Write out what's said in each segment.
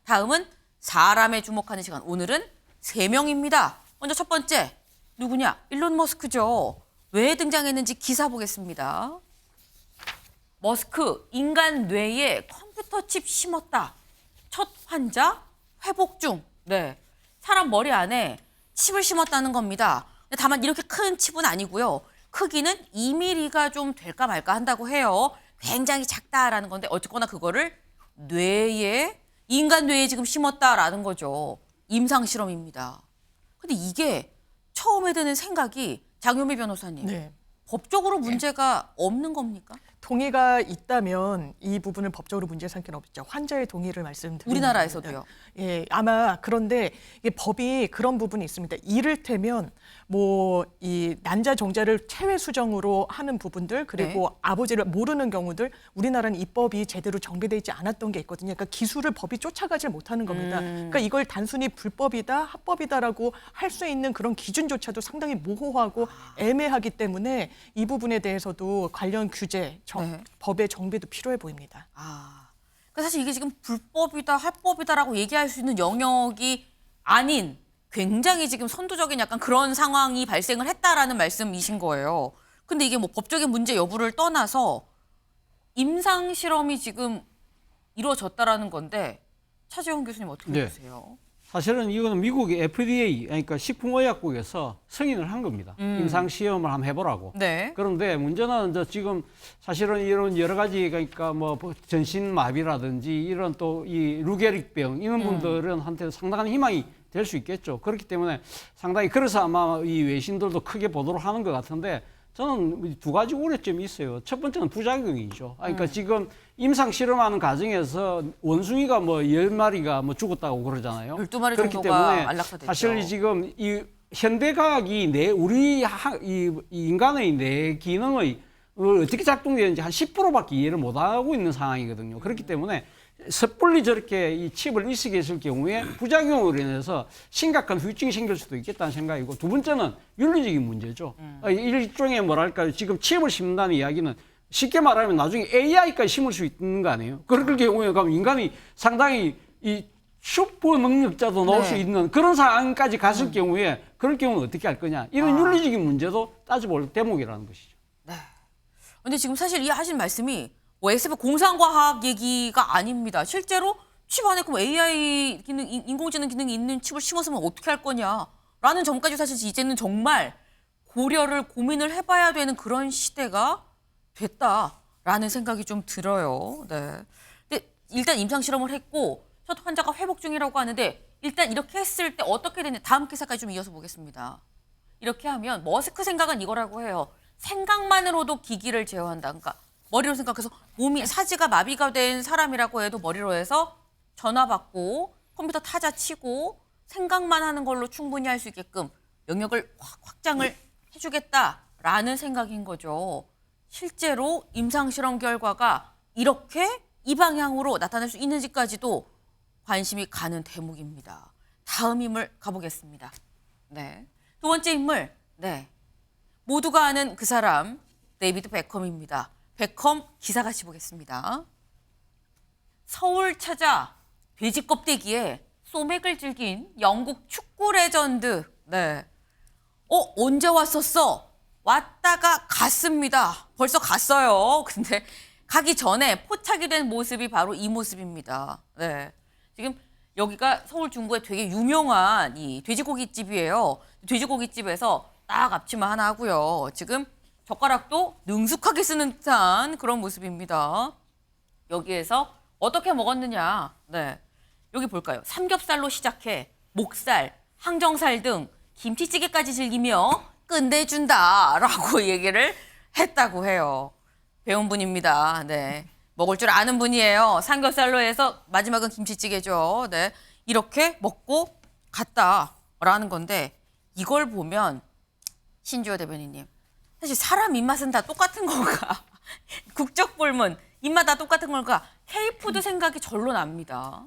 다음은 사람에 주목하는 시간. 오늘은 3명입니다. 먼저 첫 번째, 누구냐? 일론 머스크죠. 왜 등장했는지 기사 보겠습니다. 머스크, 인간 뇌에 컴퓨터 칩 심었다. 첫 환자 회복 중. 네, 사람 머리 안에 칩을 심었다는 겁니다. 근데 다만 이렇게 큰 칩은 아니고요. 크기는 2mm가 좀 될까 말까 한다고 해요. 굉장히 작다라는 건데 어쨌거나 그거를 뇌에, 인간 뇌에 지금 심었다라는 거죠. 임상 실험입니다. 근데 이게 처음에 드는 생각이 장효미 변호사님. 네. 법적으로 문제가 없는 겁니까? 동의가 있다면 이 부분을 법적으로 문제 삼기는 없죠. 환자의 동의를 말씀드립니다. 우리나라에서도요? 예, 아마 그런데 이게 법이 그런 부분이 있습니다. 이를테면 뭐 이 난자 정자를 체외 수정으로 하는 부분들 그리고 네. 아버지를 모르는 경우들 우리나라는 입법이 제대로 정비되어 있지 않았던 게 있거든요. 그러니까 기술을 법이 쫓아가질 못하는 겁니다. 그러니까 이걸 단순히 불법이다, 합법이다라고 할 수 있는 그런 기준조차도 상당히 모호하고 애매하기 때문에 이 부분에 대해서도 관련 규제, 네. 법의 정비도 필요해 보입니다. 그러니까 사실 이게 지금 불법이다, 합법이다라고 얘기할 수 있는 영역이 아닌 굉장히 지금 선도적인 약간 그런 상황이 발생을 했다라는 말씀이신 거예요. 근데 이게 뭐 법적인 문제 여부를 떠나서 임상 실험이 지금 이루어졌다라는 건데 차재원 교수님 어떻게 네. 보세요? 사실은 이거는 미국의 FDA, 그러니까 식품의약국에서 승인을 한 겁니다. 임상 시험을 한번 해보라고. 네. 그런데 문제는 이제 지금 사실은 이런 여러 가지 그러니까 뭐 전신마비라든지 이런 또 이 루게릭병 이런 분들은 한테 상당한 희망이 될 수 있겠죠. 그렇기 때문에 상당히 그래서 아마 이 외신들도 크게 보도를 하는 것 같은데 저는 2가지 우려점이 있어요. 첫 번째는 부작용이죠. 그러니까 지금 임상 실험하는 과정에서 원숭이가 뭐 10마리가 뭐 죽었다고 그러잖아요. 12마리 그렇기 정도가 때문에 안락사됐죠. 사실 지금 이 현대과학이 우리 이 인간의 뇌 기능의 어떻게 작동되는지 한 10%밖에 이해를 못하고 있는 상황이거든요. 그렇기 때문에 섣불리 저렇게 이 칩을 일시게 했을 경우에 부작용으로 인해서 심각한 후유증이 생길 수도 있겠다는 생각이고, 두 번째는 윤리적인 문제죠. 일종의 뭐랄까요, 지금 칩을 심는다는 이야기는 쉽게 말하면 나중에 AI까지 심을 수 있는 거 아니에요? 그럴 경우에 그럼 인간이 상당히 이 슈퍼 능력자도 나올 수 있는 그런 상황까지 갔을 경우에 그럴 경우는 어떻게 할 거냐, 이런 윤리적인 문제도 따져볼 대목이라는 것이죠. 네. 근데 지금 사실 이 하신 말씀이 뭐 SF 공상과학 얘기가 아닙니다. 실제로 칩 안에 그럼 AI 기능, 인공지능 기능이 있는 칩을 심었으면 어떻게 할 거냐라는 점까지 사실 이제는 정말 고려를 고민을 해봐야 되는 그런 시대가 됐다라는 생각이 좀 들어요. 네. 근데 일단 임상 실험을 했고 첫 환자가 회복 중이라고 하는데 일단 이렇게 했을 때 어떻게 되냐, 다음 기사까지 좀 이어서 보겠습니다. 이렇게 하면 머스크 생각은 이거라고 해요. 생각만으로도 기기를 제어한다. 그러니까 머리로 생각해서 몸이 사지가 마비가 된 사람이라고 해도 머리로 해서 전화 받고 컴퓨터 타자 치고 생각만 하는 걸로 충분히 할 수 있게끔 영역을 확장을 해주겠다라는 생각인 거죠. 실제로 임상실험 결과가 이렇게 이 방향으로 나타날 수 있는지까지도 관심이 가는 대목입니다. 다음 인물 가보겠습니다. 네. 두 번째 인물, 네. 모두가 아는 그 사람, 데이비드 베컴입니다. 베컴 기사 같이 보겠습니다. 서울 찾아 돼지 껍데기에 소맥을 즐긴 영국 축구 레전드. 네. 언제 왔었어? 왔다가 갔습니다. 벌써 갔어요. 근데 가기 전에 포착이 된 모습이 바로 이 모습입니다. 네. 지금 여기가 서울 중구에 되게 유명한 이 돼지고기집이에요. 돼지고기집에서 딱 앞치마 하나 하고요. 지금 젓가락도 능숙하게 쓰는 듯한 그런 모습입니다. 여기에서 어떻게 먹었느냐. 네. 여기 볼까요? 삼겹살로 시작해 목살, 항정살 등 김치찌개까지 즐기며 끝내준다라고 얘기를 했다고 해요. 배운 분입니다. 네. 먹을 줄 아는 분이에요. 삼겹살로 해서 마지막은 김치찌개죠. 네. 이렇게 먹고 갔다라는 건데 이걸 보면 신주호 대변인님, 사실 사람 입맛은 다 똑같은 건가? 국적 불문, 입맛 다 똑같은 건가? K푸드 생각이 절로 납니다.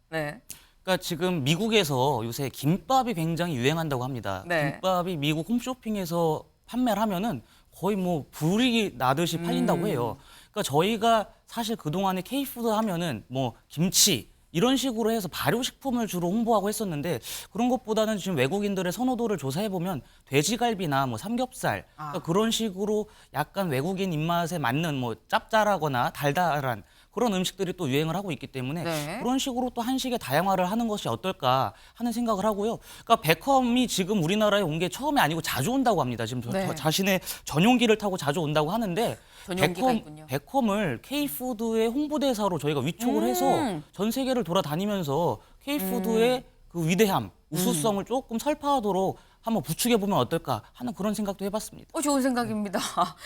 네. 그러니까 지금 미국에서 요새 김밥이 굉장히 유행한다고 합니다. 네. 김밥이 미국 홈쇼핑에서 판매를 하면은 거의 뭐 불이 나듯이 팔린다고 해요. 그러니까 저희가 사실 그동안에 K푸드 하면은 뭐 김치, 이런 식으로 해서 발효식품을 주로 홍보하고 했었는데 그런 것보다는 지금 외국인들의 선호도를 조사해 보면 돼지갈비나 뭐 삼겹살 그러니까 그런 식으로 약간 외국인 입맛에 맞는 뭐 짭짤하거나 달달한 그런 음식들이 또 유행을 하고 있기 때문에 네. 그런 식으로 또 한식의 다양화를 하는 것이 어떨까 하는 생각을 하고요. 그러니까 베컴이 지금 우리나라에 온 게 처음이 아니고 자주 온다고 합니다. 지금 네. 자신의 전용기를 타고 자주 온다고 하는데 전용기가 있군요. 베컴을 K푸드의 홍보대사로 저희가 위촉을 해서 전 세계를 돌아다니면서 K푸드의 그 위대함, 우수성을 조금 설파하도록 한번 부추겨 보면 어떨까 하는 그런 생각도 해봤습니다. 좋은 생각입니다.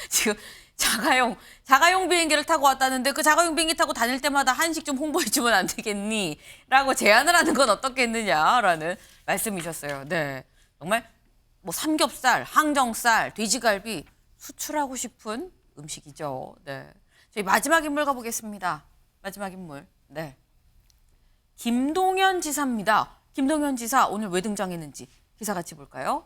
지금 자가용 비행기를 타고 왔다는데 그 자가용 비행기 타고 다닐 때마다 한식 좀 홍보해주면 안 되겠니? 라고 제안을 하는 건 어떻겠느냐라는 말씀이셨어요. 네, 정말 뭐 삼겹살, 항정살, 돼지갈비 수출하고 싶은 음식이죠. 네, 저희 마지막 인물 가보겠습니다. 마지막 인물. 네, 김동연 지사입니다. 김동연 지사 오늘 왜 등장했는지 기사 같이 볼까요?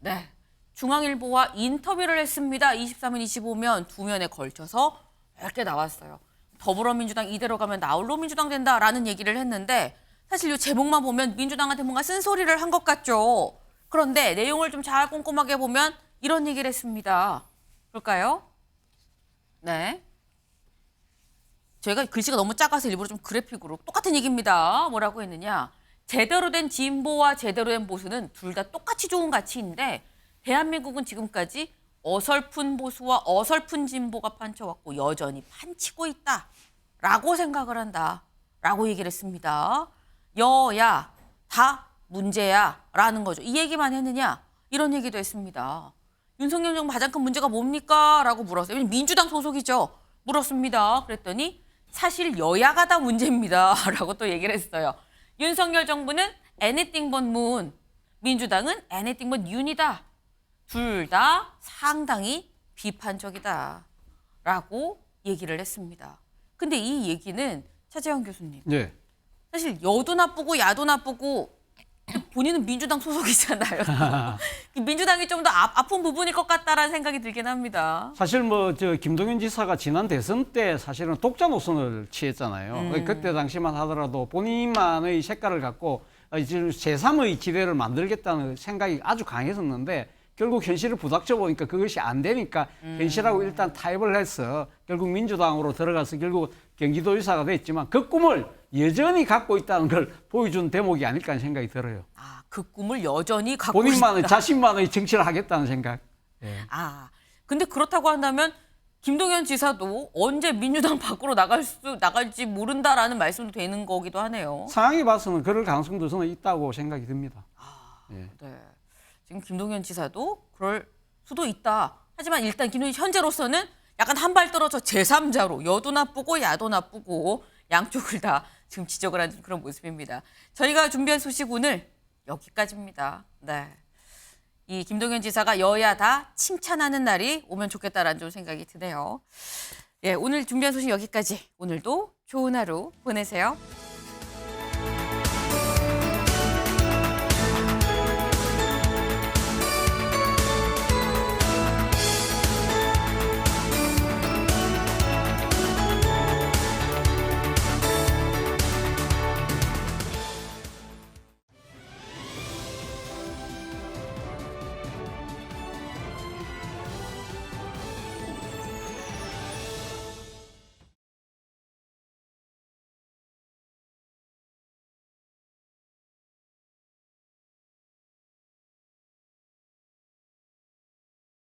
네. 중앙일보와 인터뷰를 했습니다. 23면, 25면 두 면에 걸쳐서 이렇게 나왔어요. 더불어민주당 이대로 가면 나홀로 민주당 된다라는 얘기를 했는데 사실 이 제목만 보면 민주당한테 뭔가 쓴소리를 한 것 같죠. 그런데 내용을 좀 잘 꼼꼼하게 보면 이런 얘기를 했습니다. 볼까요? 네. 저희가 글씨가 너무 작아서 일부러 좀 그래픽으로 똑같은 얘기입니다. 뭐라고 했느냐. 제대로 된 진보와 제대로 된 보수는 둘 다 똑같이 좋은 가치인데 대한민국은 지금까지 어설픈 보수와 어설픈 진보가 판쳐왔고 여전히 판치고 있다라고 생각을 한다라고 얘기를 했습니다. 여야 다 문제야라는 거죠. 이 얘기만 했느냐 이런 얘기도 했습니다. 윤석열 정부 가장 큰 문제가 뭡니까? 라고 물었어요. 민주당 소속이죠. 물었습니다. 그랬더니 사실 여야가 다 문제입니다. 라고 또 얘기를 했어요. 윤석열 정부는 anything but moon, 민주당은 anything but 윤이다. 둘 다 상당히 비판적이다. 라고 얘기를 했습니다. 근데 이 얘기는 차재현 교수님, 네. 사실 여도 나쁘고 야도 나쁘고 본인은 민주당 소속이잖아요. 민주당이 좀 더 아픈 부분일 것 같다라는 생각이 들긴 합니다. 사실 뭐 저 김동연 지사가 지난 대선 때 사실은 독자 노선을 취했잖아요. 그때 당시만 하더라도 본인만의 색깔을 갖고 제3의 지대를 만들겠다는 생각이 아주 강했었는데 결국 현실을 부닥쳐 보니까 그것이 안 되니까 현실하고 일단 타협을 해서 결국 민주당으로 들어가서 결국 경기도지사가 됐지만 그 꿈을 여전히 갖고 있다는 걸 보여준 대목이 아닐까 하는 생각이 들어요. 그 꿈을 여전히 갖고 본인만의 있다. 자신만의 정치를 하겠다는 생각. 예. 근데 그렇다고 한다면 김동연 지사도 언제 민주당 밖으로 나갈지 모른다라는 말씀도 되는 거기도 하네요. 상황이 봐서는 그럴 가능성도 저는 있다고 생각이 듭니다. 예. 네. 지금 김동연 지사도 그럴 수도 있다. 하지만 일단 김동연 현재로서는 약간 한 발 떨어져 제3자로 여도 나쁘고 야도 나쁘고 양쪽을 다 지금 지적을 하는 그런 모습입니다. 저희가 준비한 소식 오늘 여기까지입니다. 네. 이 김동연 지사가 여야 다 칭찬하는 날이 오면 좋겠다라는 좀 생각이 드네요. 예, 오늘 준비한 소식 여기까지. 오늘도 좋은 하루 보내세요.